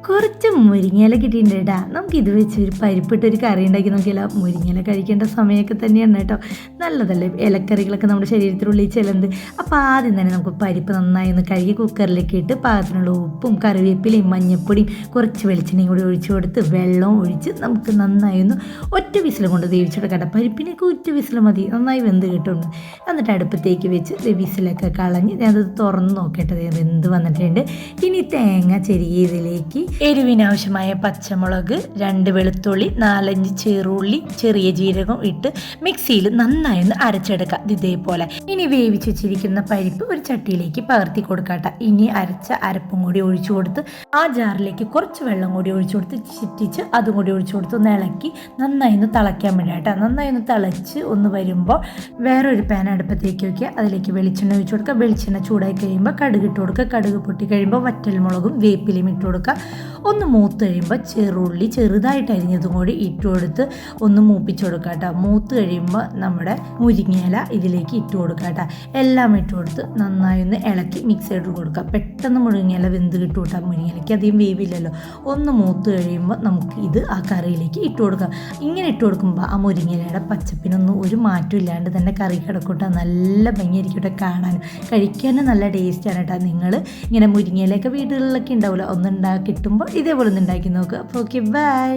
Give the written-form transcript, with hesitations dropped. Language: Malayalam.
കുറച്ച് മുരിങ്ങയില കിട്ടിയിട്ടുണ്ട് കേട്ടോ. നമുക്കിത് വെച്ച് ഒരു പരിപ്പിട്ടൊരു കറി ഉണ്ടാക്കി നോക്കിയാലോ. മുരിങ്ങയില കഴിക്കേണ്ട സമയമൊക്കെ തന്നെയാണ് കേട്ടോ. നല്ലതല്ലേ ഇലക്കറികളൊക്കെ നമ്മുടെ ശരീരത്തിനുള്ളിൽ ചെല്ലുന്നത്. അപ്പോൾ ആദ്യം തന്നെ നമുക്ക് പരിപ്പ് നന്നായി ഒന്ന് കഴുകി കുക്കറിലേക്ക് ഇട്ട് പാകത്തിനുള്ള ഉപ്പും കറിവേപ്പിലയും മഞ്ഞൾപ്പൊടിയും കുറച്ച് വെളിച്ചെണ്ണയും കൂടി ഒഴിച്ചു കൊടുത്ത് വെള്ളവും ഒഴിച്ച് നമുക്ക് നന്നായി ഒന്ന് ഒറ്റ വിസിൽ കൊണ്ട് വേവിച്ചെടുക്കാം. പരിപ്പിനൊക്കെ ഒറ്റ വിസിൽ മതി, നന്നായി വെന്ത് കിട്ടുന്നു. എന്നിട്ട് അടുപ്പത്തേക്ക് വെച്ച് വിസിലൊക്കെ കളഞ്ഞ് ഞാനത് തുറന്ന് നോക്കട്ടെ, വെന്ത് വന്നിട്ടുണ്ട്. ഇനി തേങ്ങ ചെറിയതിലേക്ക് എരിവിനാവശ്യമായ പച്ചമുളക്, 2 വെളുത്തുള്ളി, 4-5 ചെറുള്ളി, ചെറിയ ജീരകം ഇട്ട് മിക്സിയിൽ നന്നായി ഒന്ന് അരച്ചെടുക്കാം ഇതേപോലെ. ഇനി വേവിച്ച് വെച്ചിരിക്കുന്ന പരിപ്പ് ഒരു ചട്ടിയിലേക്ക് പകർത്തി കൊടുക്കാട്ടെ. ഇനി അരച്ച അരപ്പും കൂടി ഒഴിച്ചു കൊടുത്ത് ആ ജാറിലേക്ക് കുറച്ച് വെള്ളം കൂടി ഒഴിച്ചു കൊടുത്ത് ചിറ്റിച്ച് അതും കൂടി ഒഴിച്ചു കൊടുത്ത് ഒന്ന് ഇളക്കി നന്നായി ഒന്ന് തിളയ്ക്കാൻ വേണ്ടിയിട്ടാ. നന്നായി ഒന്ന് തിളച്ച് ഒന്ന് വരുമ്പോൾ വേറൊരു പാൻ അടുപ്പത്തേക്ക് വയ്ക്കുക. അതിലേക്ക് വെളിച്ചെണ്ണ ഒഴിച്ചു കൊടുക്കുക. വെളിച്ചെണ്ണ ചൂടായി കഴിയുമ്പോൾ കടുക് ഇട്ട് കൊടുക്കുക. കടുക് പൊട്ടി കഴിയുമ്പോൾ വറ്റൽമുളകും വേപ്പിലയും ഇട്ട് കൊടുക്കുക. ഒന്ന് മൂത്ത് കഴിയുമ്പോൾ ചെറുള്ളി ചെറുതായിട്ട് അരിഞ്ഞതും കൂടി ഇട്ട് കൊടുത്ത് ഒന്ന് മൂപ്പിച്ച് കൊടുക്കുക കേട്ടോ. മൂത്ത് കഴിയുമ്പോൾ നമ്മുടെ മുരിങ്ങയില ഇതിലേക്ക് ഇട്ട് കൊടുക്കുക കേട്ടോ. എല്ലാം ഇട്ട് കൊടുത്ത് നന്നായി ഒന്ന് ഇളക്കി മിക്സ് ചെയ്ത് കൊടുക്കുക. പെട്ടെന്ന് മുരിങ്ങയില വെന്ത് കിട്ടും കേട്ടോ. മുരിങ്ങയിലയ്ക്ക് അധികം വേവില്ലല്ലോ. ഒന്ന് മൂത്ത് കഴിയുമ്പോൾ നമുക്ക് ഇത് ആ കറിയിലേക്ക് ഇട്ട് കൊടുക്കാം. ഇങ്ങനെ ഇട്ട് കൊടുക്കുമ്പോൾ ആ മുരിങ്ങയിലയുടെ പച്ചപ്പിനൊന്നും ഒരു മാറ്റം ഇല്ലാണ്ട് തന്നെ കറി കിടക്കൂട്ടോ. നല്ല ഭംഗിയായിരിക്കട്ടെ കാണാനും കഴിക്കാനും നല്ല ടേസ്റ്റാണ് കേട്ടോ. നിങ്ങൾ ഇങ്ങനെ മുരിങ്ങയിലൊക്കെ വീടുകളിലൊക്കെ ഉണ്ടാവില്ല, കിട്ടുമ്പോൾ ഇതേപോലെ ഒന്ന് ഉണ്ടാക്കി നോക്കുക. അപ്പോൾ ഓക്കെ, ബൈ.